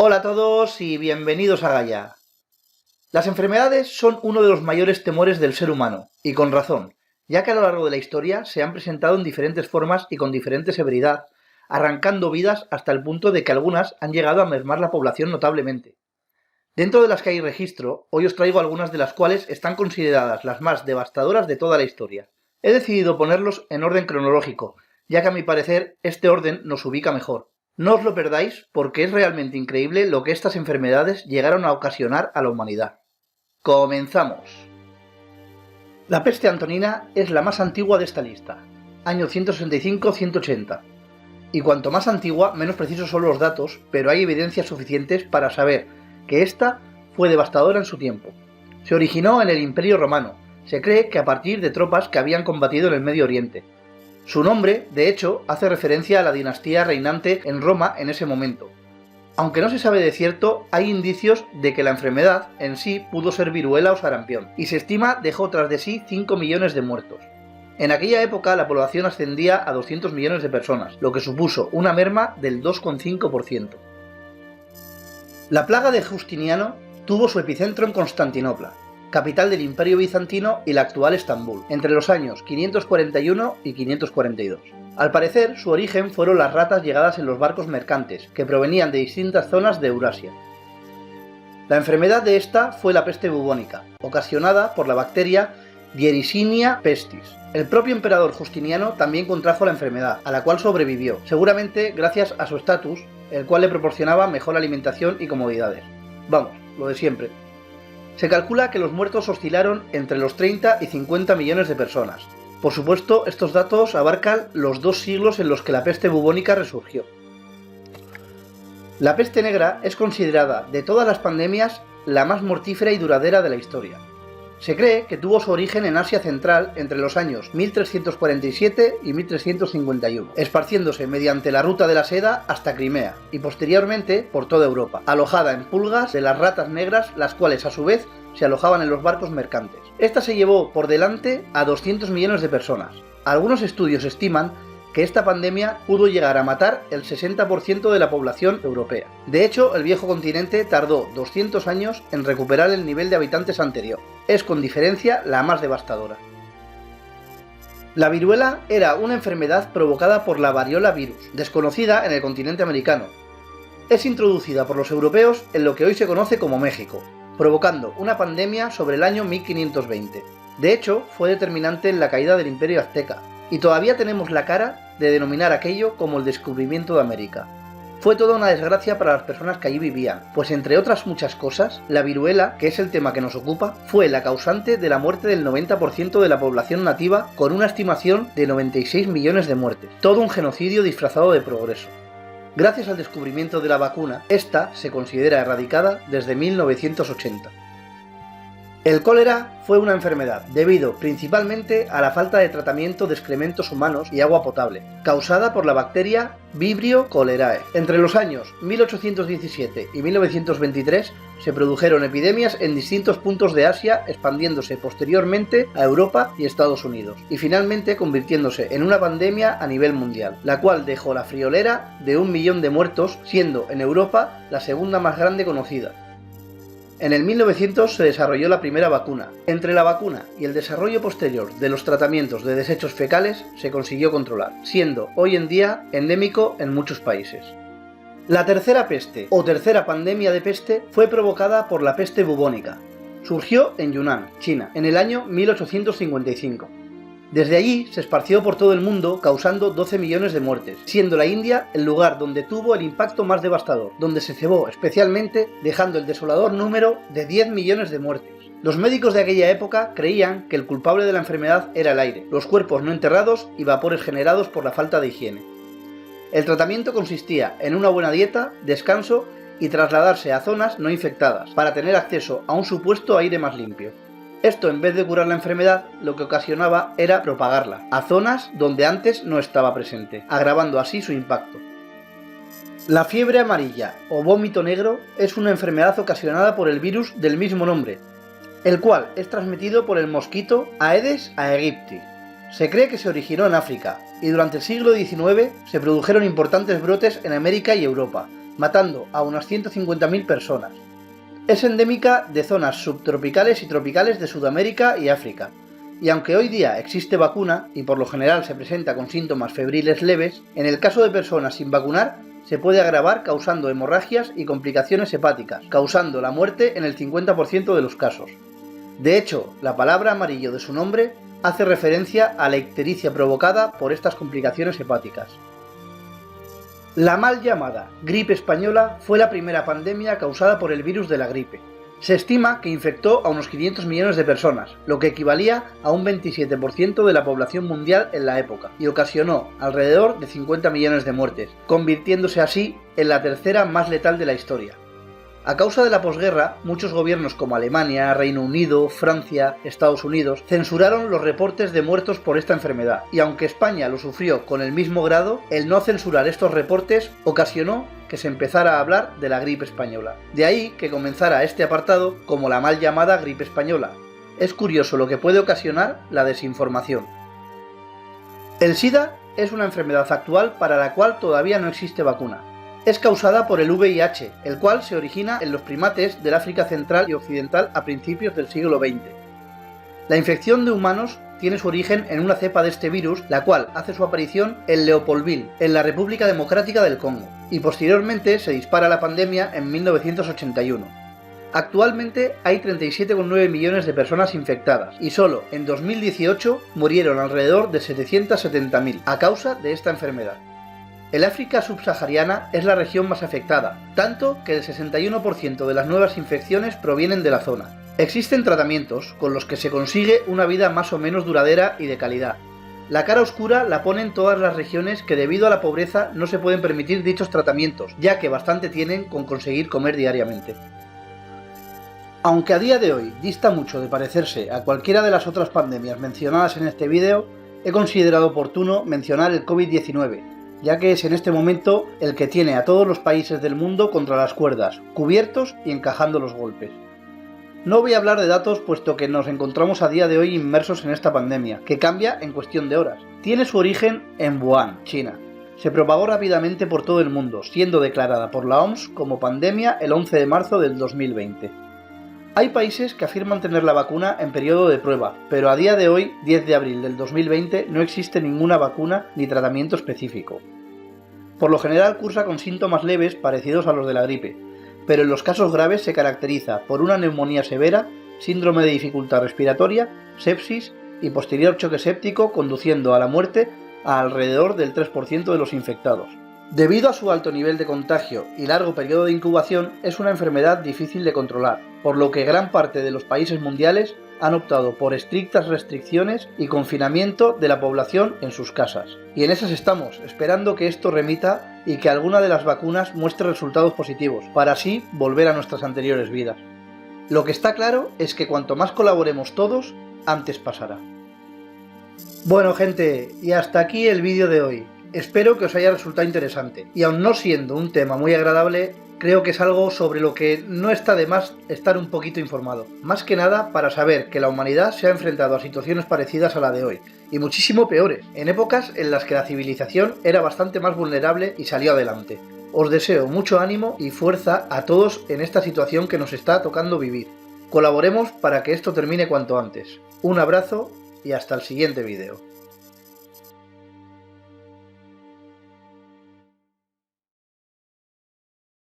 Hola a todos y bienvenidos a Gaia. Las enfermedades son uno de los mayores temores del ser humano, y con razón, ya que a lo largo de la historia se han presentado en diferentes formas y con diferente severidad, arrancando vidas hasta el punto de que algunas han llegado a mermar la población notablemente. Dentro de las que hay registro, hoy os traigo algunas de las cuales están consideradas las más devastadoras de toda la historia. He decidido ponerlos en orden cronológico, ya que a mi parecer este orden nos ubica mejor. No os lo perdáis porque es realmente increíble lo que estas enfermedades llegaron a ocasionar a la humanidad. ¡Comenzamos! La peste antonina es la más antigua de esta lista, año 165-180. Y cuanto más antigua, menos precisos son los datos, pero hay evidencias suficientes para saber que esta fue devastadora en su tiempo. Se originó en el Imperio Romano. Se cree que a partir de tropas que habían combatido en el Medio Oriente. Su nombre, de hecho, hace referencia a la dinastía reinante en Roma en ese momento. Aunque no se sabe de cierto, hay indicios de que la enfermedad en sí pudo ser viruela o sarampión, y se estima dejó tras de sí 5 millones de muertos. En aquella época la población ascendía a 200 millones de personas, lo que supuso una merma del 2,5%. La plaga de Justiniano tuvo su epicentro en Constantinopla, capital del Imperio Bizantino y la actual Estambul, entre los años 541 y 542. Al parecer, su origen fueron las ratas llegadas en los barcos mercantes, que provenían de distintas zonas de Eurasia. La enfermedad de esta fue la peste bubónica, ocasionada por la bacteria Yersinia pestis. El propio emperador Justiniano también contrajo la enfermedad, a la cual sobrevivió, seguramente gracias a su estatus, el cual le proporcionaba mejor alimentación y comodidades. Vamos, lo de siempre. Se calcula que los muertos oscilaron entre los 30 y 50 millones de personas. Por supuesto, estos datos abarcan los 2 siglos en los que la peste bubónica resurgió. La peste negra es considerada, de todas las pandemias, la más mortífera y duradera de la historia. Se cree que tuvo su origen en Asia Central entre los años 1347 y 1351, esparciéndose mediante la ruta de la seda hasta Crimea y posteriormente por toda Europa, alojada en pulgas de las ratas negras, las cuales a su vez se alojaban en los barcos mercantes. Esta se llevó por delante a 200 millones de personas. Algunos estudios estiman que esta pandemia pudo llegar a matar el 60% de la población europea. De hecho, el viejo continente tardó 200 años en recuperar el nivel de habitantes anterior. Es con diferencia la más devastadora. La viruela era una enfermedad provocada por la variola virus, desconocida en el continente americano. Es introducida por los europeos en lo que hoy se conoce como México, provocando una pandemia sobre el año 1520. De hecho, fue determinante en la caída del Imperio Azteca, y todavía tenemos la cara de denominar aquello como el descubrimiento de América. Fue toda una desgracia para las personas que allí vivían, pues entre otras muchas cosas, la viruela, que es el tema que nos ocupa, fue la causante de la muerte del 90% de la población nativa, con una estimación de 96 millones de muertes. Todo un genocidio disfrazado de progreso. Gracias al descubrimiento de la vacuna, esta se considera erradicada desde 1980. El cólera fue una enfermedad, debido principalmente a la falta de tratamiento de excrementos humanos y agua potable, causada por la bacteria Vibrio cholerae. Entre los años 1817 y 1923 se produjeron epidemias en distintos puntos de Asia, expandiéndose posteriormente a Europa y Estados Unidos, y finalmente convirtiéndose en una pandemia a nivel mundial, la cual dejó la friolera de 1 millón de muertos, siendo en Europa la segunda más grande conocida. En el 1900 se desarrolló la primera vacuna. Entre la vacuna y el desarrollo posterior de los tratamientos de desechos fecales se consiguió controlar, siendo hoy en día endémico en muchos países. La tercera peste, o tercera pandemia de peste, fue provocada por la peste bubónica. Surgió en Yunnan, China, en el año 1855. Desde allí se esparció por todo el mundo, causando 12 millones de muertes, siendo la India el lugar donde tuvo el impacto más devastador, donde se cebó especialmente, dejando el desolador número de 10 millones de muertes. Los médicos de aquella época creían que el culpable de la enfermedad era el aire, los cuerpos no enterrados y vapores generados por la falta de higiene. El tratamiento consistía en una buena dieta, descanso y trasladarse a zonas no infectadas, para tener acceso a un supuesto aire más limpio. Esto, en vez de curar la enfermedad, lo que ocasionaba era propagarla a zonas donde antes no estaba presente, agravando así su impacto. La fiebre amarilla o vómito negro es una enfermedad ocasionada por el virus del mismo nombre, el cual es transmitido por el mosquito Aedes aegypti. Se cree que se originó en África y durante el siglo XIX se produjeron importantes brotes en América y Europa, matando a unas 150.000 personas. Es endémica de zonas subtropicales y tropicales de Sudamérica y África, y aunque hoy día existe vacuna y por lo general se presenta con síntomas febriles leves, en el caso de personas sin vacunar se puede agravar causando hemorragias y complicaciones hepáticas, causando la muerte en el 50% de los casos. De hecho, la palabra amarillo de su nombre hace referencia a la ictericia provocada por estas complicaciones hepáticas. La mal llamada gripe española fue la primera pandemia causada por el virus de la gripe. Se estima que infectó a unos 500 millones de personas, lo que equivalía a un 27% de la población mundial en la época, y ocasionó alrededor de 50 millones de muertes, convirtiéndose así en la tercera más letal de la historia. A causa de la posguerra, muchos gobiernos como Alemania, Reino Unido, Francia, Estados Unidos censuraron los reportes de muertos por esta enfermedad, y aunque España lo sufrió con el mismo grado, el no censurar estos reportes ocasionó que se empezara a hablar de la gripe española. De ahí que comenzara este apartado como la mal llamada gripe española. Es curioso lo que puede ocasionar la desinformación. El SIDA es una enfermedad actual para la cual todavía no existe vacuna. Es causada por el VIH, el cual se origina en los primates del África Central y Occidental a principios del siglo XX. La infección de humanos tiene su origen en una cepa de este virus, la cual hace su aparición en Leopoldville, en la República Democrática del Congo, y posteriormente se dispara la pandemia en 1981. Actualmente hay 37,9 millones de personas infectadas, y solo en 2018 murieron alrededor de 770.000 a causa de esta enfermedad. El África subsahariana es la región más afectada, tanto que el 61% de las nuevas infecciones provienen de la zona. Existen tratamientos con los que se consigue una vida más o menos duradera y de calidad. La cara oscura la ponen todas las regiones que debido a la pobreza no se pueden permitir dichos tratamientos, ya que bastante tienen con conseguir comer diariamente. Aunque a día de hoy dista mucho de parecerse a cualquiera de las otras pandemias mencionadas en este vídeo, he considerado oportuno mencionar el COVID-19, ya que es en este momento el que tiene a todos los países del mundo contra las cuerdas, cubiertos y encajando los golpes. No voy a hablar de datos puesto que nos encontramos a día de hoy inmersos en esta pandemia, que cambia en cuestión de horas. Tiene su origen en Wuhan, China. Se propagó rápidamente por todo el mundo, siendo declarada por la OMS como pandemia el 11 de marzo del 2020. Hay países que afirman tener la vacuna en periodo de prueba, pero a día de hoy, 10 de abril del 2020, no existe ninguna vacuna ni tratamiento específico. Por lo general cursa con síntomas leves parecidos a los de la gripe, pero en los casos graves se caracteriza por una neumonía severa, síndrome de dificultad respiratoria, sepsis y posterior choque séptico conduciendo a la muerte a alrededor del 3% de los infectados. Debido a su alto nivel de contagio y largo periodo de incubación, es una enfermedad difícil de controlar, por lo que gran parte de los países mundiales han optado por estrictas restricciones y confinamiento de la población en sus casas. Y en esas estamos, esperando que esto remita y que alguna de las vacunas muestre resultados positivos, para así volver a nuestras anteriores vidas. Lo que está claro es que cuanto más colaboremos todos, antes pasará. Bueno gente, y hasta aquí el vídeo de hoy. Espero que os haya resultado interesante, y aun no siendo un tema muy agradable, creo que es algo sobre lo que no está de más estar un poquito informado. Más que nada para saber que la humanidad se ha enfrentado a situaciones parecidas a la de hoy, y muchísimo peores, en épocas en las que la civilización era bastante más vulnerable y salió adelante. Os deseo mucho ánimo y fuerza a todos en esta situación que nos está tocando vivir. Colaboremos para que esto termine cuanto antes. Un abrazo y hasta el siguiente vídeo.